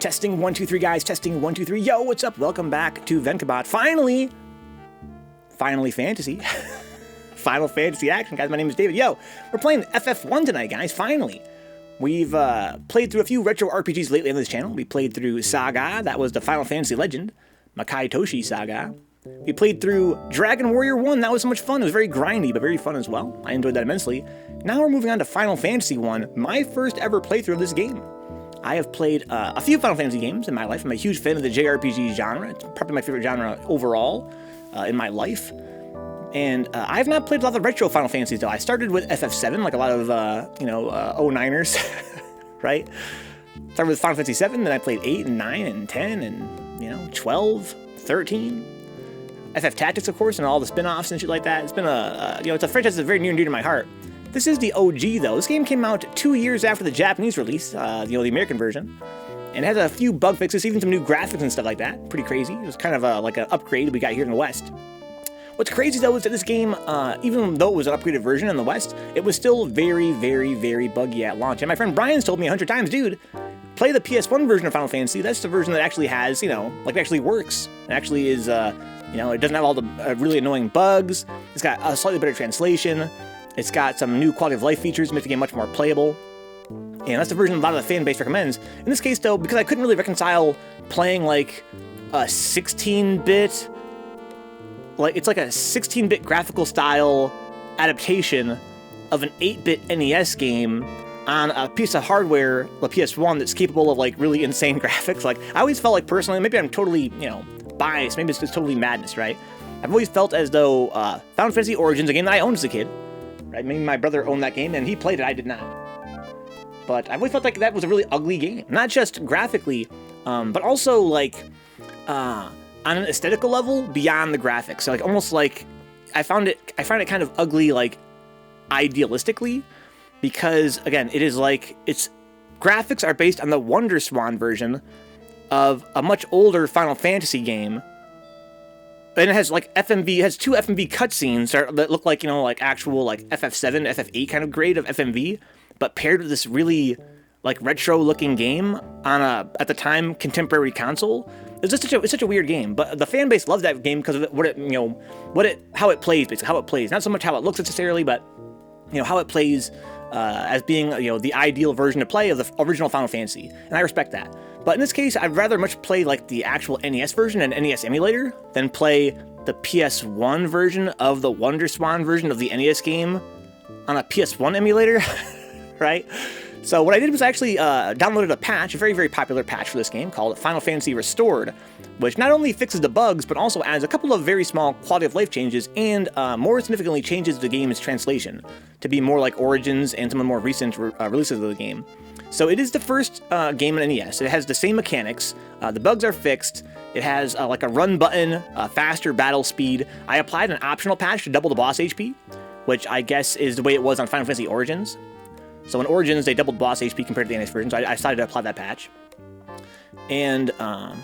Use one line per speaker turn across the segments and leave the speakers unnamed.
Testing 1 2 3 guys, testing 1 2 3. Yo, what's up? Welcome back to Vencabot. Finally fantasy. Final Fantasy action, guys. My name is David. Yo, we're playing FF1 tonight, guys. Finally. We've played through a few retro RPGs lately on this channel. We played through SaGa, that was the Final Fantasy legend, Makai Toshi SaGa. We played through Dragon Warrior 1, that was so much fun. It was very grindy, but very fun as well. I enjoyed that immensely. Now we're moving on to Final Fantasy 1, my first ever playthrough of this game. I have played a few Final Fantasy games in my life. I'm a huge fan of the JRPG genre. It's probably my favorite genre overall in my life. And I have not played a lot of retro Final Fantasies, though. I started with FF7, like a lot of, 09ers, right? Started with Final Fantasy 7, then I played 8 and 9 and 10 and, 12, 13. FF Tactics, of course, and all the spin-offs and shit like that. It's been it's a franchise that's very near and dear to my heart. This is the OG, though. This game came out 2 years after the Japanese release, the American version. And it has a few bug fixes, even some new graphics and stuff like that. Pretty crazy. It was kind of like an upgrade we got here in the West. What's crazy, though, is that this game, even though it was an upgraded version in the West, it was still very, very, very buggy at launch. And my friend Brian's told me 100 times, dude, play the PS1 version of Final Fantasy. That's the version that actually has, it actually works. It actually is, it doesn't have all the really annoying bugs. It's got a slightly better translation. It's got some new quality of life features, make the game much more playable. And that's the version a lot of the fan base recommends. In this case, though, because I couldn't really reconcile playing like a 16-bit... it's like a 16-bit graphical style adaptation of an 8-bit NES game on a piece of hardware, the PS1, that's capable of like really insane graphics. Like, I always felt like personally, maybe I'm totally, biased, maybe it's just totally madness, right? I've always felt as though Final Fantasy Origins, a game that I owned as a kid, right? Maybe my brother owned that game and he played it, I did not. But I've always felt like that was a really ugly game. Not just graphically, but also like, on an aesthetical level beyond the graphics. So like almost like I found it kind of ugly, like idealistically, because again, it is like its graphics are based on the Wonder Swan version of a much older Final Fantasy game. And it has like FMV, it has two FMV cutscenes that look like, like actual like FF7, FF8 kind of grade of FMV, but paired with this really like retro looking game on a, at the time, contemporary console. It's just such a weird game, but the fan base loves that game because of how it plays, basically how it plays. Not so much how it looks necessarily, but how it plays as being the ideal version to play of the original Final Fantasy, and I respect that. But in this case, I'd rather much play like the actual NES version and NES emulator than play the PS1 version of the Wonder Swan version of the NES game on a PS1 emulator, right? So what I did was I actually downloaded a patch, a very, very popular patch for this game called Final Fantasy Restored, which not only fixes the bugs, but also adds a couple of very small quality of life changes and more significantly changes the game's translation to be more like Origins and some of the more recent releases of the game. So it is the first game on NES. It has the same mechanics. The bugs are fixed. It has like a run button, faster battle speed. I applied an optional patch to double the boss HP, which I guess is the way it was on Final Fantasy Origins. So in Origins, they doubled boss HP compared to the NES version, so I decided to apply that patch. And, so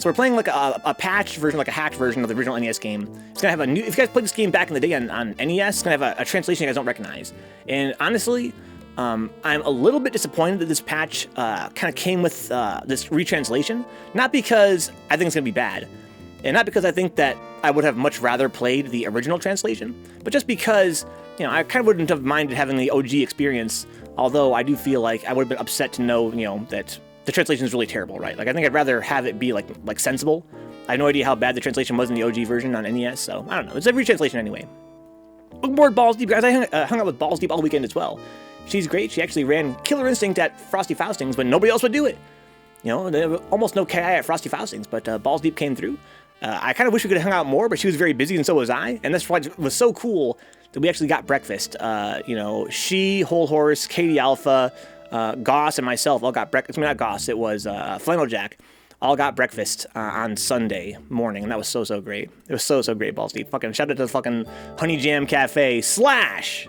we're playing like a patched version, like a hacked version of the original NES game. It's gonna have a new, if you guys played this game back in the day on NES, it's gonna have a translation you guys don't recognize. And honestly, I'm a little bit disappointed that this patch kind of came with this retranslation. Not because I think it's gonna be bad, and not because I think that I would have much rather played the original translation, but just because, I kind of wouldn't have minded having the OG experience, although I do feel like I would have been upset to know, that the translation is really terrible, right? Like, I think I'd rather have it be, like sensible. I have no idea how bad the translation was in the OG version on NES, so I don't know. It's a retranslation anyway. Looking forward to Balls Deep, guys. I hung out with Balls Deep all weekend as well. She's great. She actually ran Killer Instinct at Frosty Faustings when nobody else would do it. There was almost no KI at Frosty Faustings, but Balls Deep came through. I kind of wish we could have hung out more, but she was very busy and so was I, and that's why it was so cool that we actually got breakfast. She, Whole Horse, Katie Alpha, Goss, and myself all got breakfast. I mean, not Goss, it was Flannel Jack. All got breakfast on Sunday morning, and that was so great. It was so great, Balls Deep. Fucking shout out to the fucking Honey Jam Cafe slash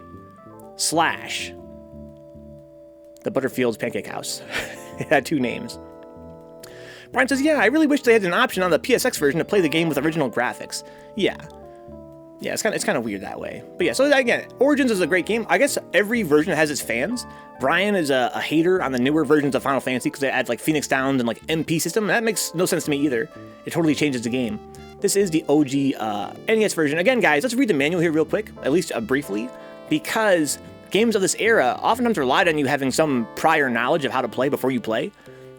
the Butterfields Pancake House. It had two names. Brian says, yeah, I really wish they had an option on the PSX version to play the game with original graphics. Yeah. Yeah, it's kind of weird that way. But yeah, so again, Origins is a great game. I guess every version has its fans. Brian is a hater on the newer versions of Final Fantasy because they add like Phoenix Downs and like MP system. That makes no sense to me either. It totally changes the game. This is the OG NES version. Again, guys, let's read the manual here real quick, at least briefly, because games of this era oftentimes relied on you having some prior knowledge of how to play before you play.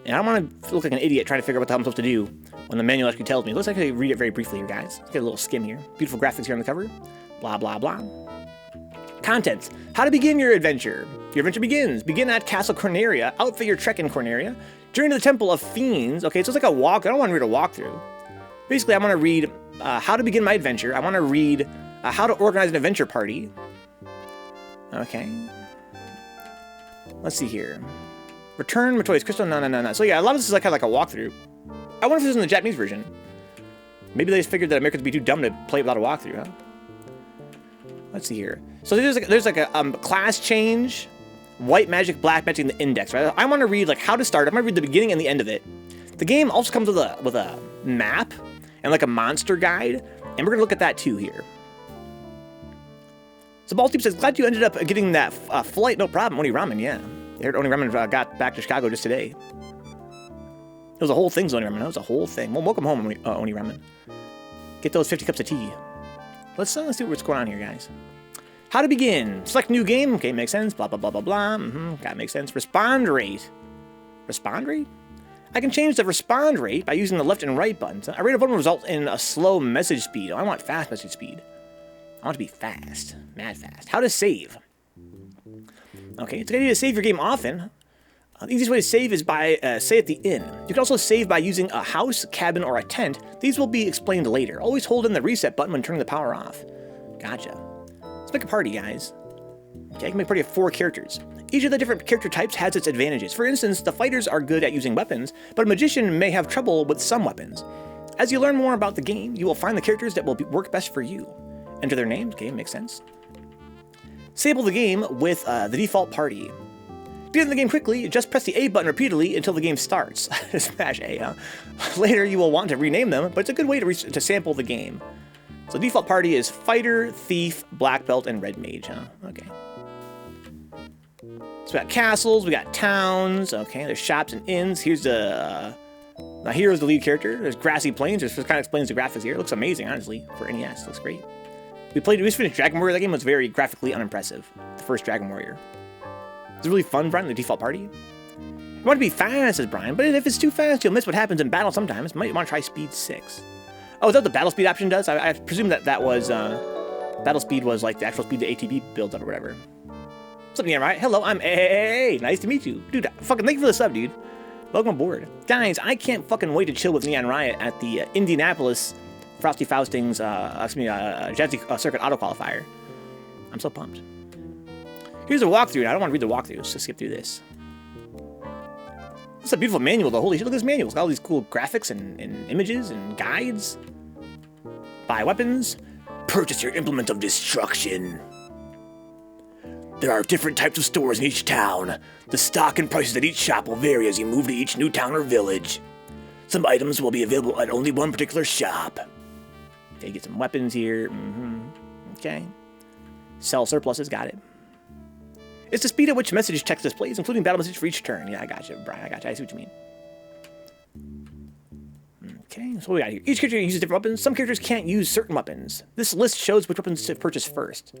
And I don't want to look like an idiot trying to figure out what the hell I'm supposed to do when the manual actually tells me. Let's actually read it very briefly here, guys. Let's get a little skim here. Beautiful graphics here on the cover. Blah, blah, blah. Contents. How to begin your adventure. Your adventure begins. Begin at Castle Corneria. Outfit your trek in Corneria. Journey to the Temple of Fiends. Okay, so it's like a walk. I don't want to read a walkthrough. Basically, I want to read how to begin my adventure. I want to read how to organize an adventure party. Okay. Let's see here. Return Matoi's Crystal. No. So yeah, a lot of this is like kind of like a walkthrough. I wonder if this is in the Japanese version. Maybe they just figured that Americans would be too dumb to play without a walkthrough, huh? Let's see here. So there's like a class change, white magic, black magic, and the index, right? I want to read like how to start. I'm gonna read the beginning and the end of it. The game also comes with a map and like a monster guide, and we're gonna look at that too here. So Baltip says, glad you ended up getting that flight. No problem, Oni Ramen, yeah. I heard Oni Ramen got back to Chicago just today. It was a whole thing, Oni Ramen. That was a whole thing. Well, welcome home, Oni Ramen. Get those 50 cups of tea. Let's see what's going on here, guys. How to begin. Select new game. Okay, makes sense. Blah, blah, blah, blah, blah. That makes sense. Respond rate. Respond rate? I can change the respond rate by using the left and right buttons. A rate of 1 will result in a slow message speed. Oh, I want fast message speed. I want to be fast. Mad fast. How to save. Okay, it's a good idea to save your game often. The easiest way to save is by say at the inn. You can also save by using a house, cabin, or a tent. These will be explained later. Always hold in the reset button when turning the power off. Gotcha. Let's make a party, guys. Okay, I can make a party of 4 characters. Each of the different character types has its advantages. For instance, the fighters are good at using weapons, but a magician may have trouble with some weapons. As you learn more about the game, you will find the characters that will work best for you. Enter their names. Okay, makes sense. Disable the game with the default party. Begin the game quickly, just press the A button repeatedly until the game starts. Smash A, huh? Later you will want to rename them, but it's a good way to sample the game. So default party is Fighter, Thief, Black Belt, and Red Mage, huh? Okay. So we got castles, we got towns, okay, there's shops and inns. Here's the hero's the lead character. There's grassy plains, this kind of explains the graphics here. It looks amazing, honestly, for NES, it looks great. We finished Dragon Warrior. That game was very graphically unimpressive. The first Dragon Warrior. It's really fun, Brian, the default party. You want to be fast, says Brian, but if it's too fast, you'll miss what happens in battle sometimes. Might want to try speed 6. Oh, is that what the battle speed option does? I presume that was, battle speed was like the actual speed the ATB builds up or whatever. What's up, Neon Riot? Hello, I'm A. Nice to meet you. Dude, fucking thank you for the sub, dude. Welcome aboard. Guys, I can't fucking wait to chill with Neon Riot at the Indianapolis Frosty Fausting's, Jazzy Circuit Auto Qualifier. I'm so pumped. Here's a walkthrough. I don't want to read the walkthrough, so skip through this. This is a beautiful manual, though. Holy shit, look at this manual. It's got all these cool graphics and images and guides. Buy weapons. Purchase your implement of destruction. There are different types of stores in each town. The stock and prices at each shop will vary as you move to each new town or village. Some items will be available at only one particular shop. Okay, get some weapons here. Okay. Sell surpluses, got it. It's the speed at which message text displays, including battle message for each turn. Yeah, I got you, Brian. I got you. I see what you mean. Okay, so what we got here. Each character uses different weapons. Some characters can't use certain weapons. This list shows which weapons to purchase first.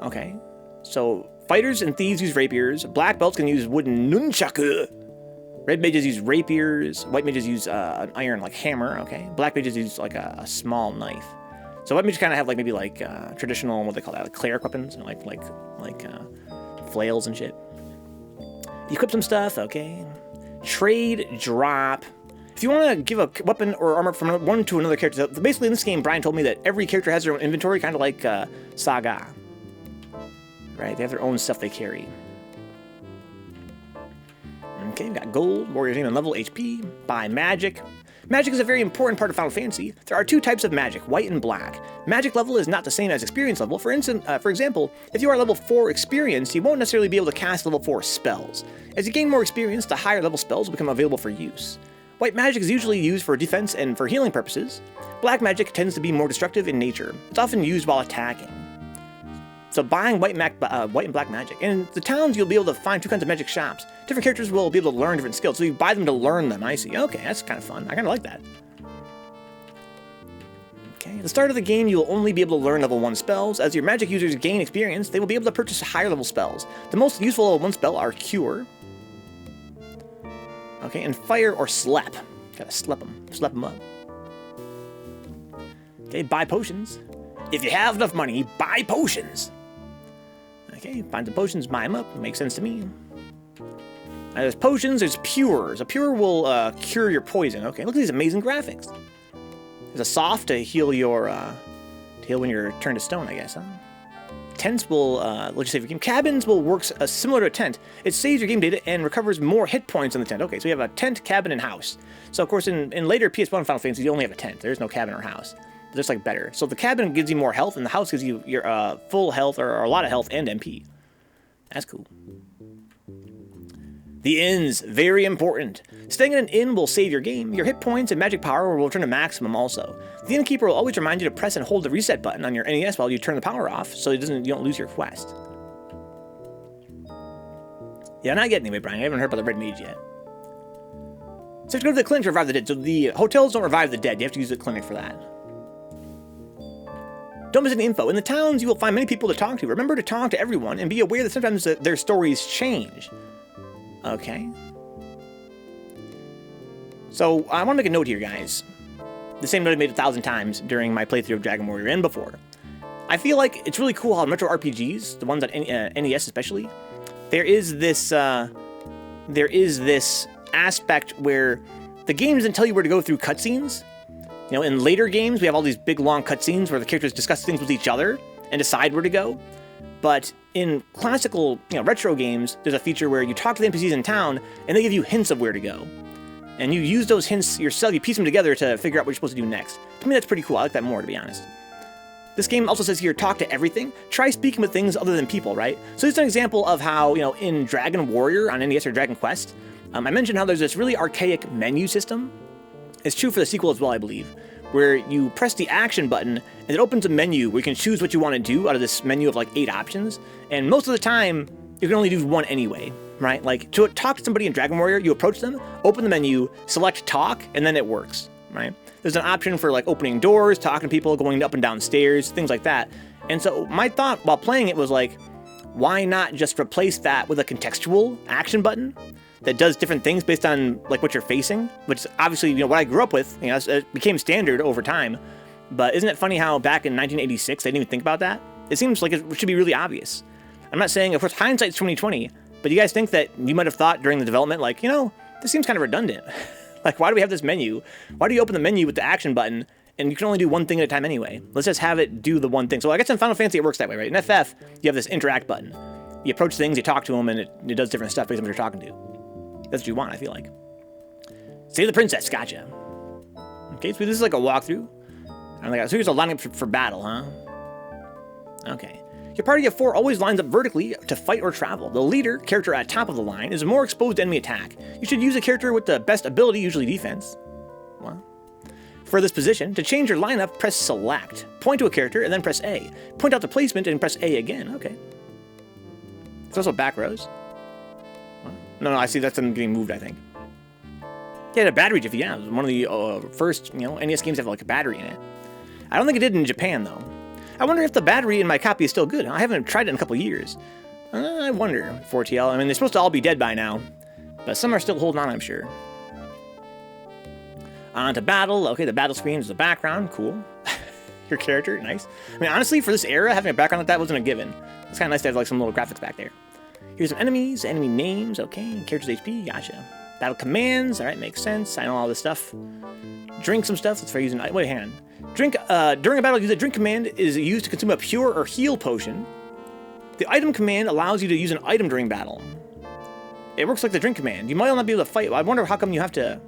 Okay, so fighters and thieves use rapiers. Black belts can use wooden nunchaku. Red mages use rapiers. White mages use an iron like hammer. Okay, black mages use like a small knife. So white mages kind of have like maybe like traditional, what they call that, like cleric weapons, like flails and shit. Equip some stuff. Okay, trade, drop. If you want to give a weapon or armor from one to another character, basically in this game, Brian told me that every character has their own inventory, kind of like SaGa. Right, they have their own stuff they carry. Okay, we got gold, warrior's name and level, HP, buy magic. Magic is a very important part of Final Fantasy. There are 2 types of magic, white and black. Magic level is not the same as experience level. For example, if you are level 4 experience, you won't necessarily be able to cast level 4 spells. As you gain more experience, the higher level spells will become available for use. White magic is usually used for defense and for healing purposes. Black magic tends to be more destructive in nature. It's often used while attacking. So buying white and black magic. In the towns, you'll be able to find 2 kinds of magic shops. Different characters will be able to learn different skills, so you buy them to learn them. I see. Okay, that's kind of fun. I kind of like that. Okay, at the start of the game, you will only be able to learn level 1 spells. As your magic users gain experience, they will be able to purchase higher level spells. The most useful level 1 spell are Cure. Okay, and Fire or Slap. Gotta slap them up. Okay, buy potions. If you have enough money, buy potions. Okay, find some potions, buy them up. Makes sense to me. Now, there's potions, there's Pures. A Pure will cure your poison. Okay, look at these amazing graphics. There's a soft to heal your, to heal when you're turned to stone, I guess, huh? Tents will, let's just save your game. Cabins will work similar to a tent. It saves your game data and recovers more hit points in the tent. Okay, so you have a tent, cabin, and house. So, of course, in later PS1 Final Fantasy, you only have a tent. There's no cabin or house. Just like better. So the cabin gives you more health, and the house gives you your full health or a lot of health and MP. That's cool. The inns, very important. Staying in an inn will save your game. Your hit points and magic power will return to maximum also. The innkeeper will always remind you to press and hold the reset button on your NES while you turn the power off, so you don't lose your quest. Yeah, not yet anyway, Brian. I haven't heard about the Red Mage yet. So you have to go to the clinic to revive the dead. So the hotels don't revive the dead. You have to use the clinic for that. Don't miss any info. In the towns, you will find many people to talk to. Remember to talk to everyone and be aware that sometimes their stories change. Okay. So I want to make a note here, guys. The same note I made 1,000 times during my playthrough of Dragon Warrior and before. I feel like it's really cool how in retro RPGs, the ones on NES especially, there is this aspect where the game doesn't tell you where to go through cutscenes. You know, in later games, we have all these big, long cutscenes where the characters discuss things with each other and decide where to go. But in classical, retro games, there's a feature where you talk to the NPCs in town, and they give you hints of where to go. And you use those hints yourself, you piece them together to figure out what you're supposed to do next. To me, that's pretty cool. I like that more, to be honest. This game also says here, talk to everything. Try speaking with things other than people, right? So this is an example of how, in Dragon Warrior on NES or Dragon Quest, I mentioned how there's this really archaic menu system. It's true for the sequel as well, I believe, where you press the action button and it opens a menu where you can choose what you want to do out of this menu of like 8 options. And most of the time, you can only do one anyway, right? Like to talk to somebody in Dragon Warrior, you approach them, open the menu, select talk, and then it works, right? There's an option for like opening doors, talking to people, going up and down stairs, things like that. And so my thought while playing it was like, why not just replace that with a contextual action button that does different things based on like what you're facing, which obviously, what I grew up with, it became standard over time. But isn't it funny how back in 1986, they didn't even think about that? It seems like it should be really obvious. I'm not saying, of course, hindsight's 2020, but you guys think that you might have thought during the development, like, this seems kind of redundant. Like, why do we have this menu? Why do you open the menu with the action button and you can only do one thing at a time anyway? Let's just have it do the one thing. So I guess in Final Fantasy, it works that way, right? In FF, you have this interact button. You approach things, you talk to them, and it does different stuff based on what you're talking to. That's what you want, I feel like. Save the princess, gotcha. Okay, so this is like a walkthrough. So here's a lining up for battle, huh? Okay. Your party of 4 always lines up vertically to fight or travel. The leader, character at top of the line, is more exposed to enemy attack. You should use a character with the best ability, usually defense. Well, for this position, to change your lineup, press select. Point to a character and then press A. Point out the placement and press A again. Okay. It's also back rows. No, I see that's them getting moved, I think. Yeah, the battery jiffy, yeah. It was one of the first, NES games that have like a battery in it. I don't think it did in Japan, though. I wonder if the battery in my copy is still good. I haven't tried it in a couple of years. I wonder, 4TL. I mean, they're supposed to all be dead by now, but some are still holding on, I'm sure. On to battle. Okay, the battle screen is the background. Cool. Your character, nice. I mean, honestly, for this era, having a background like that wasn't a given. It's kind of nice to have like some little graphics back there. Here's some enemies, enemy names, okay, character's HP, gotcha. Battle commands, all right, makes sense. I know all this stuff. Drink some stuff, let's try using, wait, hang on. Drink, during a battle, use a drink command is used to consume a pure or heal potion. The item command allows you to use an item during battle. It works like the drink command. You might not be able to fight. I wonder how come you have to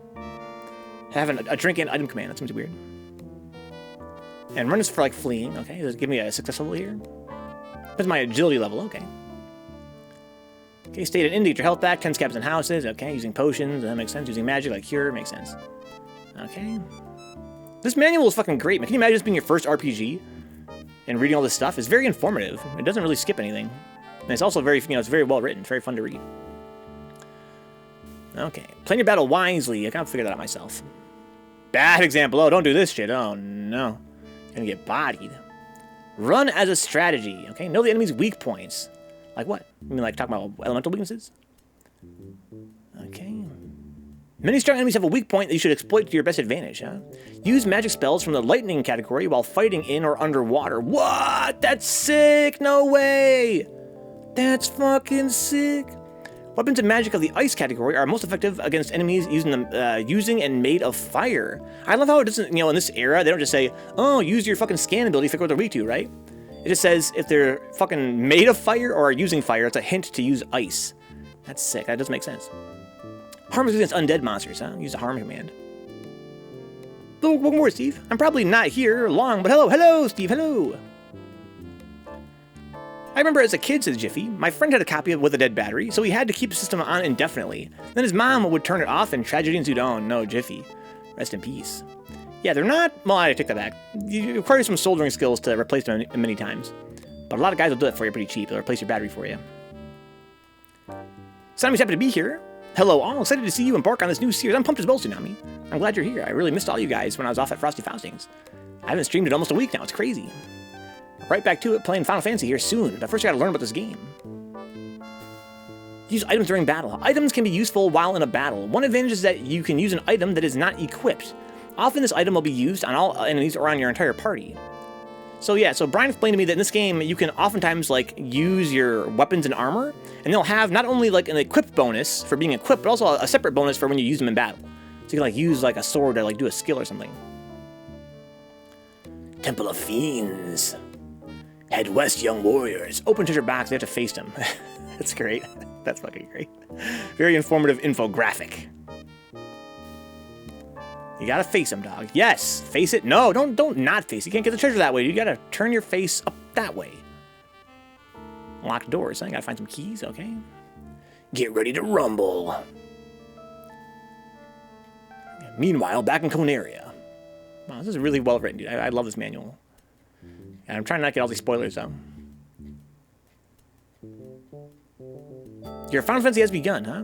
have a drink and item command. That seems weird. And run is for like fleeing, okay. Does it give me a success level here? That's my agility level, okay. Okay, state and indicate your health back. 10 scabs and houses. Okay, using potions. That makes sense. Using magic like cure. Makes sense. Okay. This manual is fucking great, man. Can you imagine this being your first RPG? And reading all this stuff? It's very informative. It doesn't really skip anything. And it's also very, it's very well written. It's very fun to read. Okay. Plan your battle wisely. I can't figure that out myself. Bad example. Oh, don't do this shit. Oh, no. You're gonna get bodied. Run as a strategy. Okay. Know the enemy's weak points. Like what? You mean like talking about elemental weaknesses? Okay. Many strong enemies have a weak point that you should exploit to your best advantage, huh? Use magic spells from the lightning category while fighting in or underwater. What? That's sick! No way! That's fucking sick! Weapons and magic of the ice category are most effective against enemies using and made of fire. I love how it doesn't, in this era, they don't just say, oh, use your fucking scan ability to figure out what they're weak to, right? It just says if they're fucking made of fire or are using fire, it's a hint to use ice. That's sick. That does make sense. Harms against undead monsters, huh? Use the harm command. Oh, one more, Steve. I'm probably not here long, but hello, Steve, hello. I remember as a kid, says Jiffy, my friend had a copy of with a dead battery, so he had to keep the system on indefinitely. Then his mom would turn it off and tragedy ensued. Oh no, Jiffy. Rest in peace. Yeah, they're not, well, I take that back. You require some soldering skills to replace them many times. But a lot of guys will do it for you pretty cheap. They'll replace your battery for you. Tsunami's happy to be here. Hello all, excited to see you embark on this new series. I'm pumped as well, Tsunami. I'm glad you're here. I really missed all you guys when I was off at Frosty Faustings. I haven't streamed in almost a week now, it's crazy. Right back to it, playing Final Fantasy here soon, but first I gotta learn about this game. Use items during battle. Items can be useful while in a battle. One advantage is that you can use an item that is not equipped. Often this item will be used on all enemies or on your entire party. So yeah, so Brian explained to me that in this game, you can oftentimes like use your weapons and armor, and they'll have not only like an equipped bonus for being equipped, but also a separate bonus for when you use them in battle. So you can like use like a sword to like do a skill or something. Temple of Fiends. Head west, young warriors. Open treasure box, they have to face them. That's great. That's fucking great. Very informative infographic. You gotta face him, dog. Yes, face it. No, don't not face it. You can't get the treasure that way. You gotta turn your face up that way. Locked doors. I gotta find some keys, okay? Get ready to rumble. Meanwhile, back in Conaria. Wow, this is really well written, dude. I love this manual. And I'm trying not to get all these spoilers, though. Your Final Fantasy has begun, huh?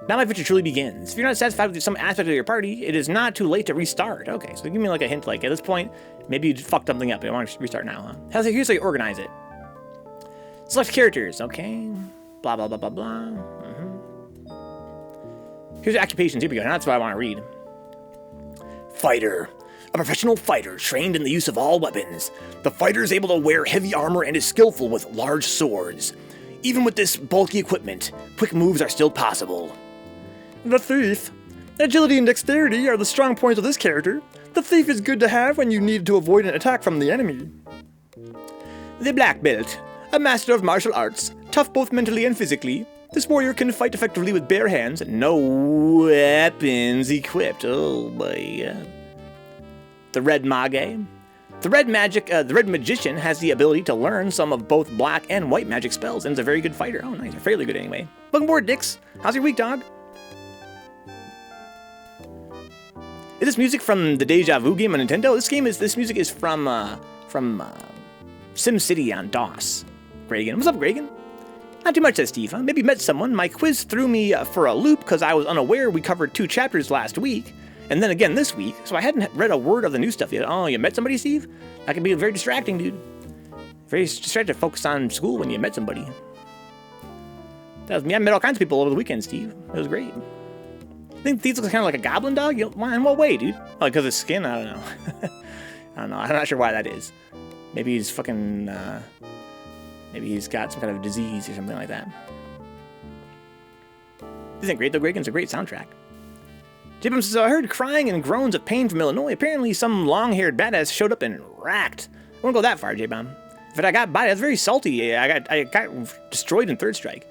Now my adventure truly begins. If you're not satisfied with some aspect of your party, it is not too late to restart. Okay, so give me like a hint, like at this point, maybe you fucked something up. You want to restart now, huh? Here's how you organize it. Select characters, okay. Blah, blah, blah, blah, blah. Here's your occupations. Here we go. Now that's what I want to read. Fighter. A professional fighter trained in the use of all weapons. The fighter is able to wear heavy armor and is skillful with large swords. Even with this bulky equipment, quick moves are still possible. The thief. Agility and dexterity are the strong points of this character. The thief is good to have when you need to avoid an attack from the enemy. The black belt. A master of martial arts, tough both mentally and physically. This warrior can fight effectively with bare hands, no weapons equipped. Oh boy. The red mage. The red magician has the ability to learn some of both black and white magic spells and is a very good fighter. Oh nice, fairly good anyway. Welcome aboard, Dix. How's your week, dog? Is this music from the Deja Vu game on Nintendo? This music is from SimCity on DOS. Gregan. What's up, Gregan? Not too much, says Steve. Huh? Maybe met someone. My quiz threw me for a loop because I was unaware we covered 2 chapters last week, and then again this week, so I hadn't read a word of the new stuff yet. Oh, you met somebody, Steve? That can be very distracting, dude. Very distracting to focus on school when you met somebody. That was me. I met all kinds of people over the weekend, Steve. It was great. I think Thief looks kind of like a goblin dog. In what way, dude? Oh, because of his skin? I don't know. I don't know. I'm not sure why that is. Maybe he's fucking... maybe he's got some kind of disease or something like that. Isn't it great, though? Gregan's a great soundtrack. Jibum says, I heard crying and groans of pain from Illinois. Apparently some long-haired badass showed up and racked. I won't go that far, J-Bomb. In fact, I got by. That's very salty. I got destroyed in Third Strike.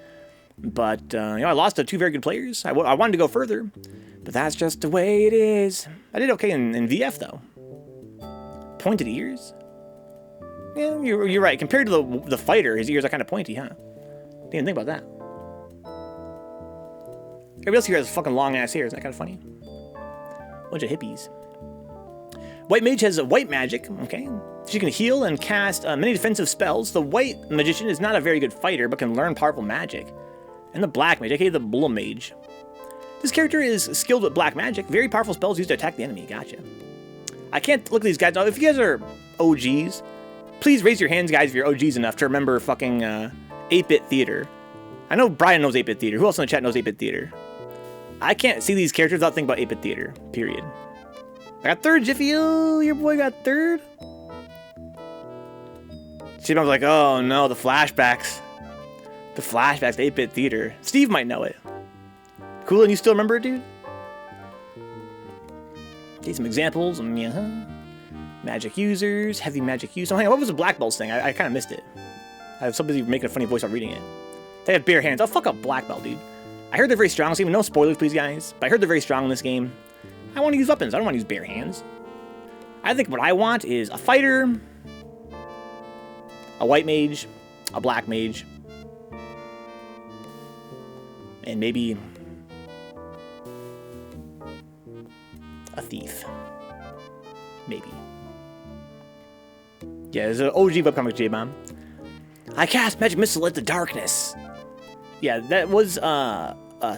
But, I lost to 2 very good players. I wanted to go further, but that's just the way it is. I did okay in VF, though. Pointed ears? Yeah, you're right. Compared to the fighter, his ears are kind of pointy, huh? Didn't even think about that. Everybody else here has fucking long ass hair. Isn't that kind of funny? Bunch of hippies. White mage has a white magic. Okay. She can heal and cast many defensive spells. The white magician is not a very good fighter, but can learn powerful magic. And the black mage, aka the blue mage. This character is skilled with black magic. Very powerful spells used to attack the enemy. Gotcha. I can't look at these guys. Now, if you guys are OGs, please raise your hands, guys, if you're OGs enough to remember fucking 8-Bit Theater. I know Brian knows 8-Bit Theater. Who else in the chat knows 8-Bit Theater? I can't see these characters without thinking about 8-Bit Theater. Period. I got third, Jiffy. Oh, your boy got third. Chipmunk was like, oh no, the flashbacks. The flashbacks to 8-Bit Theater. Steve might know it. Cool, and you still remember it, dude? Okay, some examples. Magic users, heavy magic use. Oh, hang on, what was the black belts thing? I kind of missed it. I have somebody making a funny voice while reading it. They have bare hands. Oh, fuck up black belt, dude. I heard they're very strong. So even no spoilers, please, guys. But I heard they're very strong in this game. I want to use weapons. I don't want to use bare hands. I think what I want is a fighter, a white mage, a black mage, and maybe a thief. Maybe. Yeah, there's an OG webcomic J-Bomb. I cast magic missile at the darkness. Yeah, that was a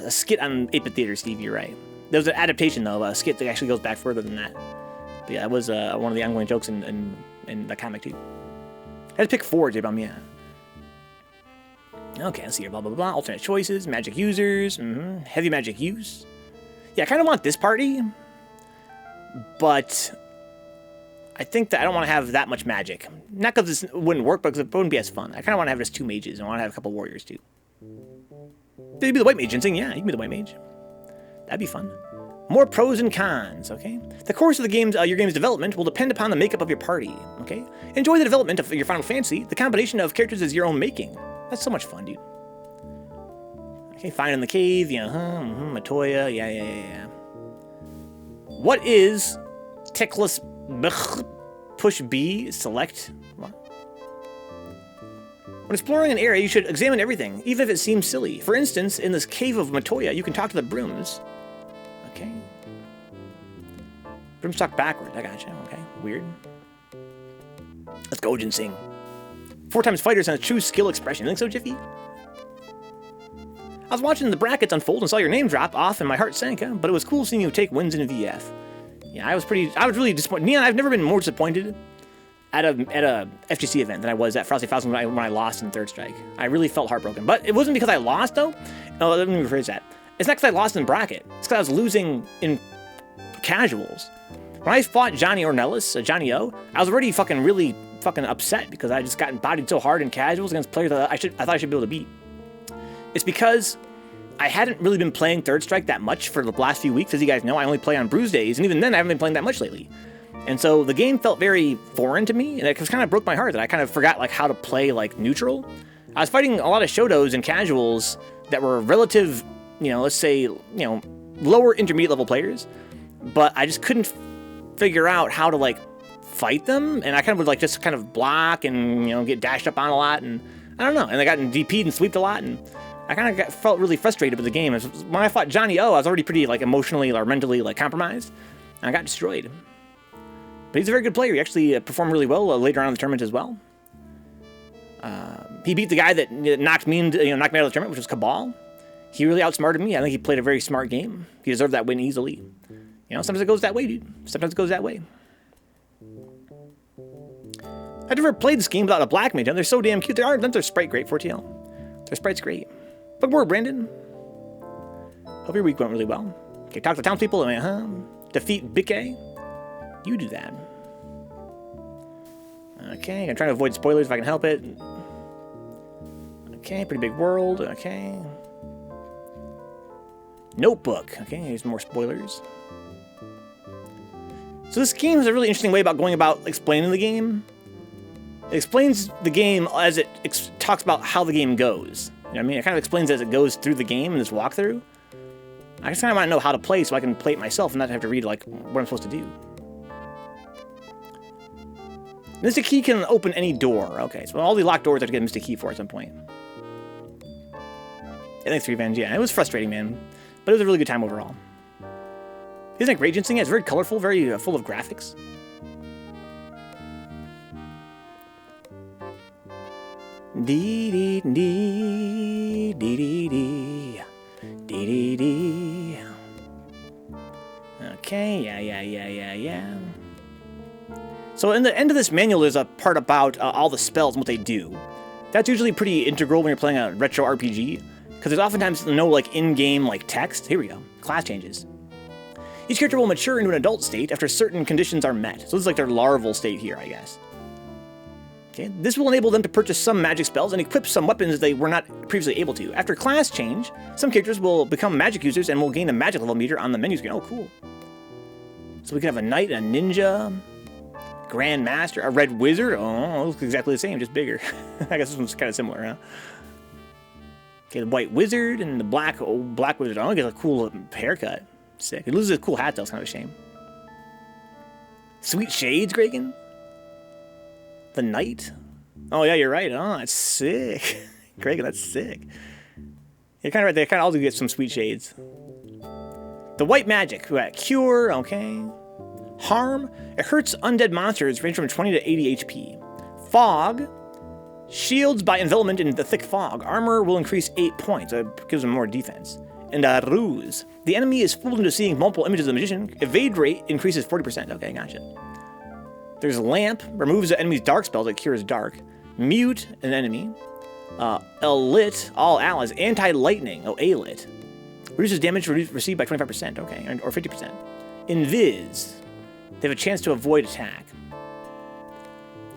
skit on 8-Bit Theater, Steve, you're right. There was an adaptation, though, a skit that actually goes back further than that. But yeah, that was one of the ongoing jokes in the comic, too. I had to pick 4, J-Bomb, yeah. Okay, let's see here, blah, blah, blah. Alternate choices, magic users, heavy magic use. Yeah, I kind of want this party, but I think that I don't want to have that much magic. Not because this wouldn't work, but because it wouldn't be as fun. I kind of want to have just 2 mages, and I want to have a couple warriors, too. Did you be the white mage, Ginseng? Yeah, you can be the white mage. That'd be fun. More pros and cons, okay? The course of the game's, your game's development will depend upon the makeup of your party, okay? Enjoy the development of your Final Fantasy. The combination of characters is your own making. That's so much fun, dude. Okay, find in the cave, yeah, Matoya, yeah. What is Teclis push B, select? What? When exploring an area, you should examine everything, even if it seems silly. For instance, in this cave of Matoya, you can talk to the brooms. Okay. Brooms talk backwards. I gotcha. Okay. Weird. Let's go, Ginseng. 4 times fighters and a true skill expression. You think so, Jiffy? I was watching the brackets unfold and saw your name drop off and my heart sank, but it was cool seeing you take wins in a VF. Yeah, I was really disappointed. Neon, I've never been more disappointed at a FGC event than I was at Frosty Fouls when I lost in Third Strike. I really felt heartbroken. But it wasn't because I lost, though. No, let me rephrase that. It's not because I lost in bracket. It's because I was losing in casuals. When I fought Johnny Ornelas, Johnny O, I was already really upset because I just gotten bodied so hard in casuals against players that I thought I should be able to beat. It's because I hadn't really been playing Third Strike that much for the last few weeks. As you guys know, I only play on Bruise days, and even then I haven't been playing that much lately. And so the game felt very foreign to me, and it kind of broke my heart that I kind of forgot how to play neutral. I was fighting a lot of Shotos and casuals that were relative, let's say, lower intermediate level players, but I just couldn't figure out how to fight them, and I kind of would just kind of block and get dashed up on a lot, and I don't know, and I got DP'd and sweeped a lot, and I kind of felt really frustrated with the game. When I fought Johnny O, I was already pretty emotionally or mentally compromised, and I got destroyed. But he's a very good player. He actually performed really well later on in the tournament as well. He beat the guy that knocked me out of the tournament, which was Cabal. He really outsmarted me. I think he played a very smart game. He deserved that win easily. Sometimes it goes that way, dude. Sometimes it goes that way. I've never played this game without a black mage. They're so damn cute. Aren't their sprite great, 4TL? Their sprite's great. Good work, Brandon. Hope your week went really well. Okay, talk to townspeople. Defeat Bikke. You do that. Okay, I'm trying to avoid spoilers if I can help it. Okay, pretty big world. Okay. Notebook. Okay, here's more spoilers. So this game has a really interesting way about going about explaining the game. It explains the game as it talks about how the game goes. You know what I mean? It kind of explains as it goes through the game in this walkthrough. I just kind of want to know how to play so I can play it myself and not have to read what I'm supposed to do. Mystic Key can open any door. Okay, so all the locked doors I have to get a Mystic Key for at some point. I think 3 Venge, yeah. It was frustrating, man. But it was a really good time overall. Isn't it great, Ginseng? Yeah, it's very colorful, very full of graphics. Dee dee dee dee dee dee dee dee dee. Okay, yeah. So in the end of this manual, there's a part about all the spells and what they do. That's usually pretty integral when you're playing a retro RPG, because there's oftentimes no like in-game like text. Here we go. Class changes. Each character will mature into an adult state after certain conditions are met. So this is like their larval state here, I guess. Okay, this will enable them to purchase some magic spells and equip some weapons they were not previously able to. After class change, some characters will become magic users and will gain a magic level meter on the menu screen. Oh, cool. So we can have a knight, a ninja, grand master, a red wizard. Oh, it looks exactly the same, just bigger. I guess this one's kind of similar, huh? Okay, the white wizard and the black wizard. Oh, it gets a cool haircut. Sick. It loses a cool hat, though. It's kind of a shame. Sweet shades, Gragan? The knight? Oh, yeah, you're right. Oh, that's sick. Gragan, that's sick. You're kind of right. They kind of all do get some sweet shades. The white magic. We got cure. Okay. Harm. It hurts undead monsters, range from 20 to 80 HP. Fog. Shields by envelopment in the thick fog. Armor will increase 8 points. It gives them more defense. And ruse. The enemy is fooled into seeing multiple images of the magician. Evade rate increases 40%. Okay, gotcha. There's lamp. Removes the enemy's dark spells. It cures dark. Mute an enemy. Alit. All allies. Anti-lightning. Oh, alit. Reduces damage received by 25%. Okay, or 50%. Invis. They have a chance to avoid attack.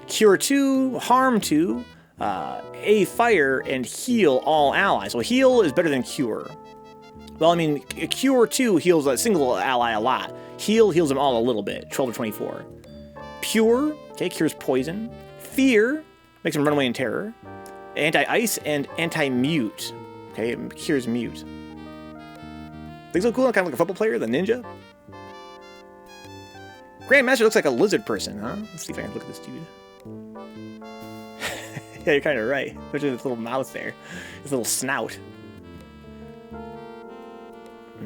Cure 2. Harm 2. A fire and heal all allies. Well, heal is better than cure. Well, I mean, Cure 2 heals a single ally a lot. Heal heals them all a little bit, 12 to 24. Pure, okay, cures poison. Fear, makes them run away in terror. Anti-ice and anti-mute, okay, it cures mute. Things look cool, kind of like a football player, the ninja. Grandmaster looks like a lizard person, huh? Let's see if I can look at this dude. Yeah, you're kind of right. Especially this little mouth there, this little snout.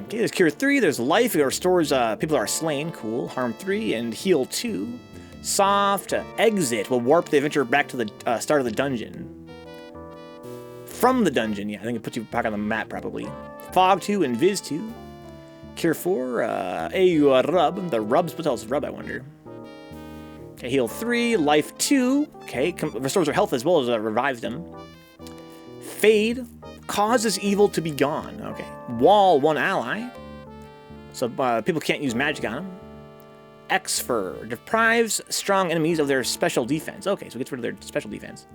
Okay, there's Cure 3, there's Life, it restores people are slain, cool. Harm 3, and Heal 2. Soft, Exit will warp the adventure back to the start of the dungeon. From the dungeon, yeah, I think it puts you back on the map, probably. Fog 2, and Viz 2. Cure 4, Rub, the Rub's, what else is Rub, I wonder? Okay, Heal 3, Life 2, okay, restores their health as well as revives them. Fade, causes evil to be gone. Okay. Wall 1 ally. So people can't use magic on them. Exfer. Deprives strong enemies of their special defense. Okay, so it gets rid of their special defense.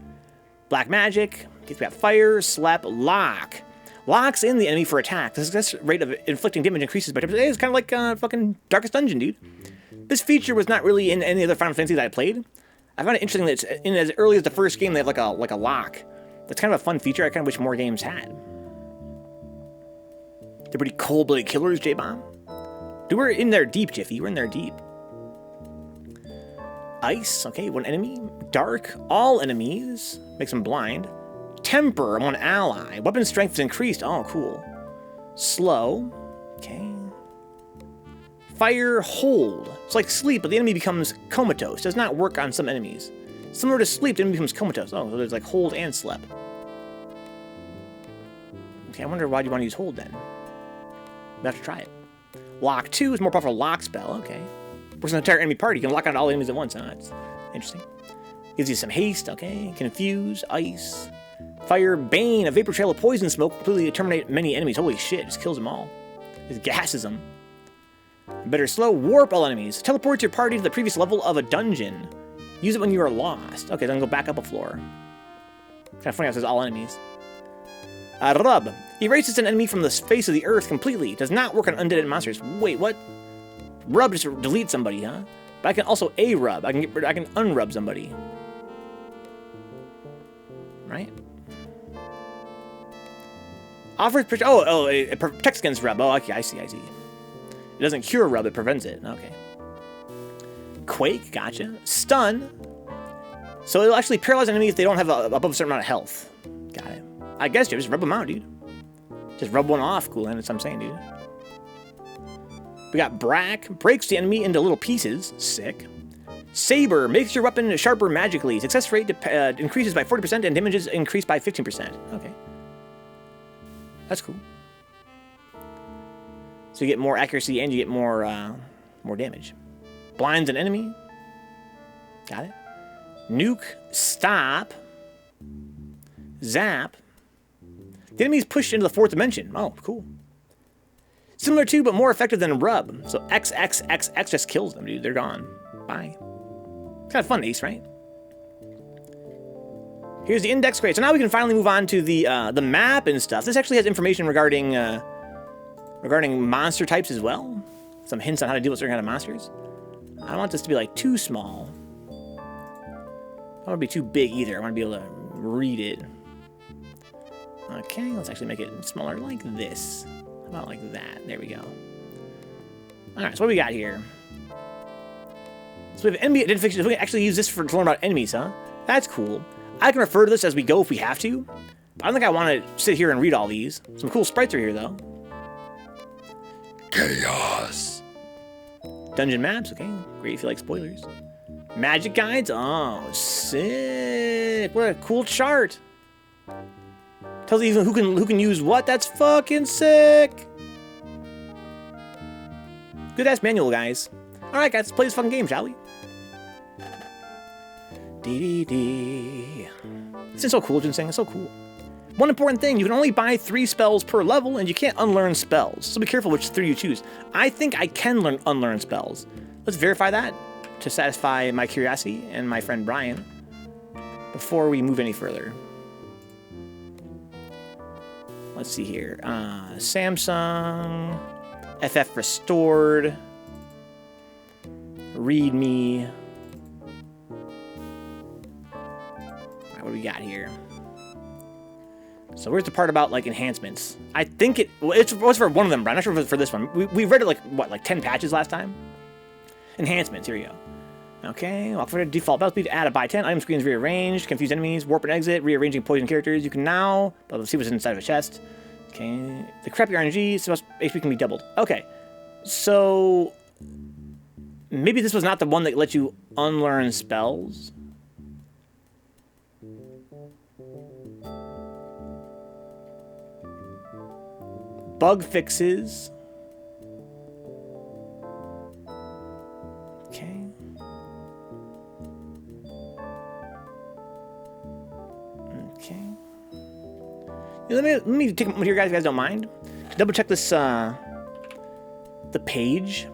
Black magic. Okay, we got fire. Slap. Lock. Locks in the enemy for attack. The success rate of inflicting damage increases by 10%. It's kind of like fucking Darkest Dungeon, dude. This feature was not really in any other Final Fantasy that I played. I found it interesting that it's in as early as the first game they have like a lock. That's kind of a fun feature I kind of wish more games had. They're pretty cold-blooded killers, J-Bomb. Dude, we're in there deep, Jiffy. We're in there deep. Ice, okay, 1 enemy. Dark, all enemies. Makes them blind. Temper, 1 ally. Weapon strength is increased. Oh, cool. Slow, okay. Fire, hold. It's like sleep, but the enemy becomes comatose. Does not work on some enemies. Similar to sleep, the enemy becomes comatose. Oh, so there's like hold and slep. Okay, I wonder why you want to use hold then. We'll have to try it. Lock 2 is more powerful lock spell. Okay. Works on the entire enemy party. You can lock out all enemies at once. Huh? That's interesting. Gives you some haste. Okay. Confuse. Ice. Fire. Bane. A vapor trail of poison smoke will completely terminate many enemies. Holy shit. Just kills them all. Just gasses them. Better slow. Warp all enemies. Teleport your party to the previous level of a dungeon. Use it when you are lost. Okay, then go back up a floor. Kind of funny how it says all enemies. Rub. Erases an enemy from the face of the earth completely. Does not work on undead and monsters. Wait, what? Rub just delete somebody, huh? But I can also A-rub. I can unrub somebody. Right? Offers it protects against rub. Oh, okay, I see. It doesn't cure rub, it prevents it. Okay. Quake, gotcha. Stun. So it'll actually paralyze enemies if they don't have above a certain amount of health. Got it. I guess you just rub them out, dude. Just rub one off, cool, and that's what I'm saying, dude. We got Brack, breaks the enemy into little pieces. Sick. Saber, makes your weapon sharper magically. Success rate increases by 40% and damages increase by 15%. Okay. That's cool. So you get more accuracy and you get more damage. Blinds an enemy. Got it. Nuke, stop, zap. The enemy's pushed into the 4th dimension. Oh, cool. Similar to, but more effective than rub. So XXXX just kills them, dude. They're gone. Bye. Kind of fun, Ace, right? Here's the index crate. So now we can finally move on to the map and stuff. This actually has information regarding monster types as well. Some hints on how to deal with certain kind of monsters. I don't want this to be like too small. I don't want to be too big either. I want to be able to read it. Okay, let's actually make it smaller like this. How about like that? There we go. Alright, so what do we got here? So we have enemy identification. We can actually use this to learn about enemies, huh? That's cool. I can refer to this as we go if we have to. But I don't think I want to sit here and read all these. Some cool sprites are here, though. Chaos. Dungeon maps, okay. Great if you like spoilers. Magic guides, oh, sick. What a cool chart. Tells you even who can use what. That's fucking sick. Good ass manual, guys. All right, guys, let's play this fucking game, shall we? Dee. This is so cool, Ginseng. It's so cool. One important thing, you can only buy 3 spells per level, and you can't unlearn spells. So be careful which 3 you choose. I think I can unlearn spells. Let's verify that to satisfy my curiosity and my friend Brian before we move any further. Let's see here. Samsung, FF restored, readme. All right, what do we got here? So where's the part about like enhancements? I think it was for one of them, but I'm not sure if it was for this one. We read it like what, like 10 patches last time? Enhancements, here we go. Okay, walk for default battle speed, add a by 10, item screens rearranged, confuse enemies, warp and exit, rearranging poison characters. You can now, let's see what's inside of a chest. Okay, the crappy RNG, so HP can be doubled. Okay, so maybe this was not the one that lets you unlearn spells. Bug fixes. Okay. Okay. Yeah, let me take a moment here, guys. If you guys don't mind. Double check this. The page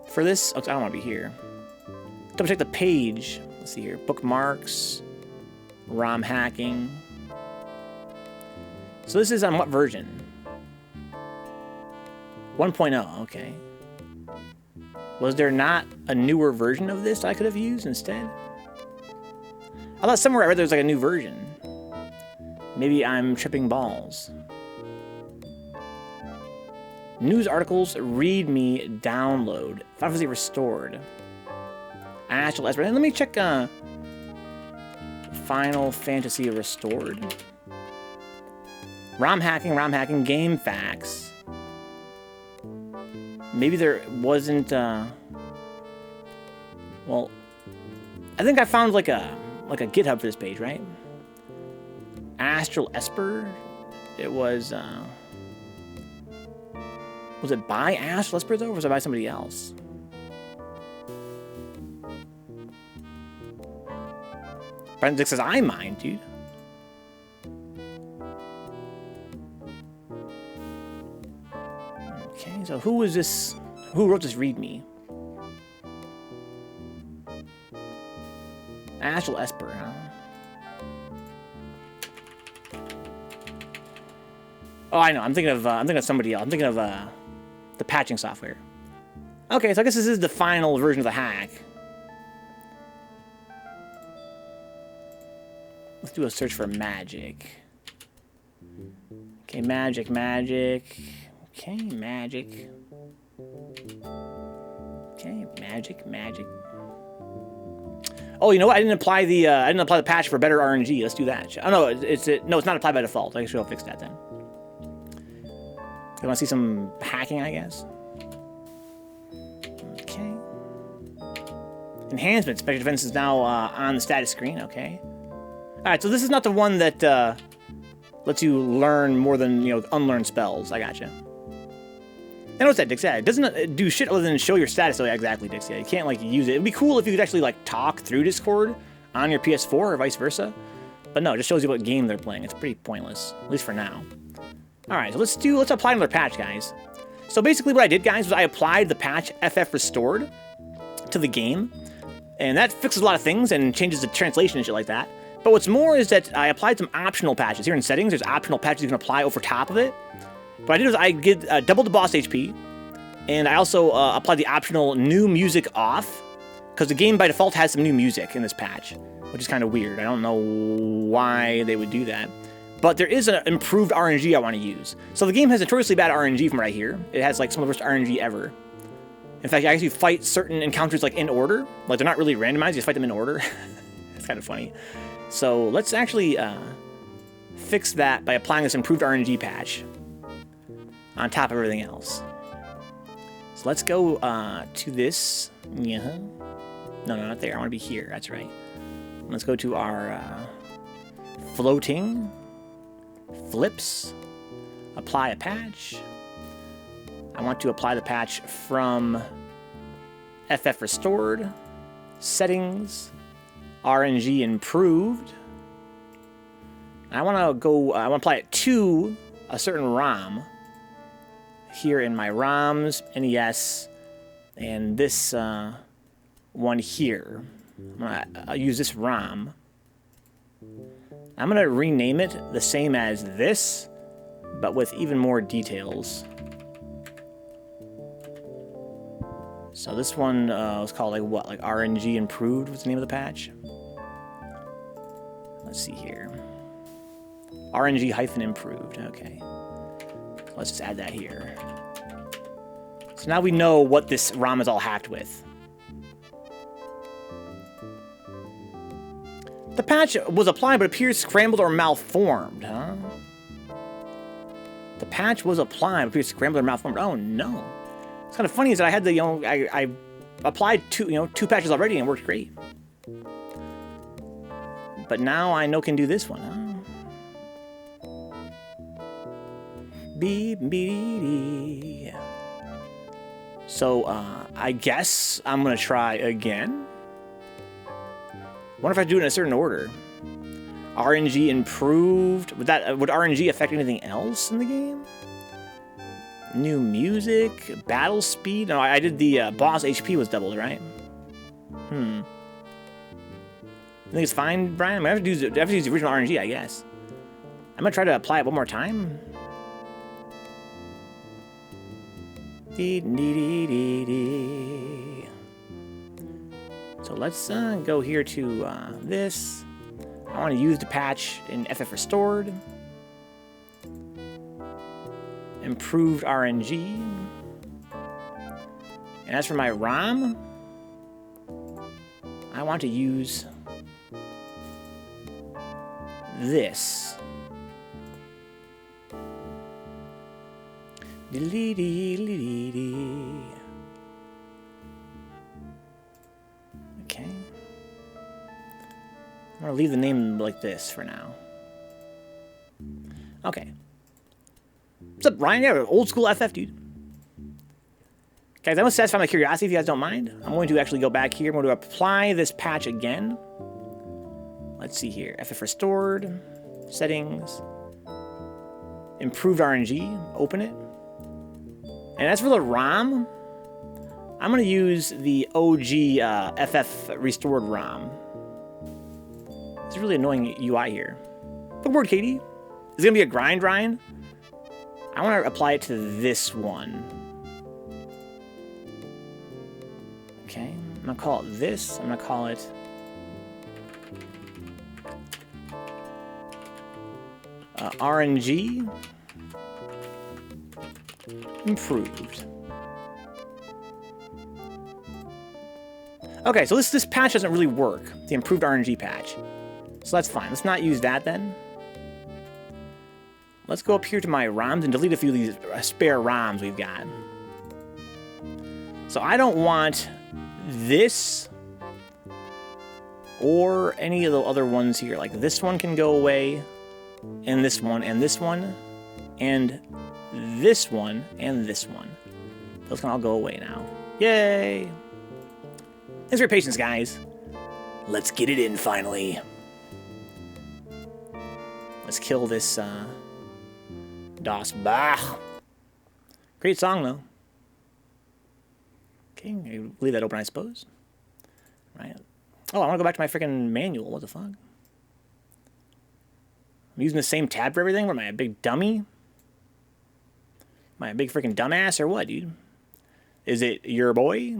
for this. Oh, I don't want to be here. Double check the page. Let's see here. Bookmarks. ROM hacking. So this is on what version? 1.0, okay. Was there not a newer version of this I could have used instead? I thought somewhere I read there was like a new version. Maybe I'm tripping balls. News articles, readme, download. Final Fantasy restored. Astral Esper. Let me check Final Fantasy restored. ROM hacking, game facts. Maybe there wasn't, well, I think I found like a GitHub for this page, right? Astral Esper. It was it by Astral Esper though, or was it by somebody else? Brendan says, I mind, dude. Okay, so who was this? Who wrote this readme? Astral Esper, huh? Oh, I know. I'm thinking of somebody else. I'm thinking of the patching software. Okay, so I guess this is the final version of the hack. Let's do a search for magic. Okay, magic. Okay, magic. Okay, magic. Oh, you know what? I didn't apply the patch for better RNG. Let's do that. Oh no, it's not applied by default. I should have fixed that then. You want to see some hacking, I guess? Okay. Enhancement. Special defense is now on the status screen. Okay. All right. So this is not the one that lets you learn more than unlearn spells. I gotcha. I noticed that, Dix. Yeah, it doesn't do shit other than show your status. Oh, yeah, exactly, Dix. Yeah, you can't like use it. It'd be cool if you could actually like talk through Discord on your PS4 or vice versa. But no, it just shows you what game they're playing. It's pretty pointless, at least for now. All right, so let's apply another patch, guys. So basically what I did, guys, was I applied the patch FF Restored to the game, and that fixes a lot of things and changes the translation and shit like that. But what's more is that I applied some optional patches. Here in settings, there's optional patches you can apply over top of it. What I did was I did doubled the boss HP, and I also applied the optional new music off, because the game by default has some new music in this patch, which is kind of weird. I don't know why they would do that. But there is an improved RNG I want to use. So the game has notoriously bad RNG from what I hear. It has like some of the worst RNG ever. In fact, I actually fight certain encounters like in order. Like they're not really randomized, you just fight them in order. It's kind of funny. So let's actually fix that by applying this improved RNG patch on top of everything else. So let's go to this. Yeah. No, not there. I want to be here. That's right. Let's go to our floating. Flips, apply a patch. I want to apply the patch from FF Restored, Settings, RNG Improved. I want to apply it to a certain ROM. Here in my ROMs, NES, and this one here. I'll use this ROM. I'm going to rename it the same as this, but with even more details. So this one was called like what? Like RNG Improved was the name of the patch? Let's see here. RNG-improved. Okay. Let's just add that here. So now we know what this ROM is all hacked with. The patch was applied, but appears scrambled or malformed, huh? The patch was applied, but appears scrambled or malformed. Oh no! It's kind of funny is that I had the I applied two patches already and it worked great. But now I know can do this one, huh? Beep beep. So I guess I'm gonna try again. What if I do it in a certain order? RNG improved. Would RNG affect anything else in the game? New music, battle speed. No, I did the boss HP was doubled, right? I think it's fine, Brian. I have to use the original RNG, I guess. I'm gonna try to apply it one more time. So let's go here to this. I want to use the patch in FF Restored. Improved RNG. And as for my ROM, I want to use this. Okay. I'm gonna leave the name like this for now. Okay. What's up, Ryan? Yeah, old school FF, dude. Guys, I want to satisfy my curiosity if you guys don't mind. I'm going to actually go back here. I'm going to apply this patch again. Let's see here. FF Restored. Settings. Improved RNG. Open it. And as for the ROM, I'm going to use the OG FF Restored ROM. It's a really annoying UI here. Good word, Katie. Is it going to be a grind, Ryan? I want to apply it to this one. Okay, I'm going to call it this. I'm going to call it RNG Improved. Okay, so this patch doesn't really work. The improved RNG patch. So that's fine. Let's not use that then. Let's go up here to my ROMs and delete a few of these spare ROMs we've got. So I don't want this or any of the other ones here. Like this one can go away, and this one, and this one, and this one, and this one. Those can all go away now. Yay! Thanks for your patience, guys. Let's get it in finally. Let's kill this Das Bach. Great song though. Okay, leave that open, I suppose. Right. Oh, I want to go back to my freaking manual. What the fuck? I'm using the same tab for everything? What am I, a big dummy? Am I a big freaking dumbass or what, dude? Is it your boy?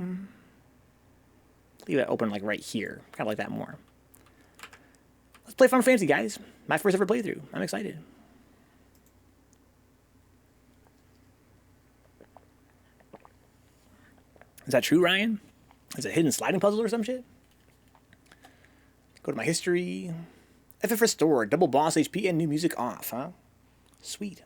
Leave that open like right here. Kind of like that more. Let's play Final Fantasy, guys. My first ever playthrough. I'm excited. Is that true, Ryan? Is it a hidden sliding puzzle or some shit? Go to my history. FF restored. Double boss HP and new music off, huh? Sweet.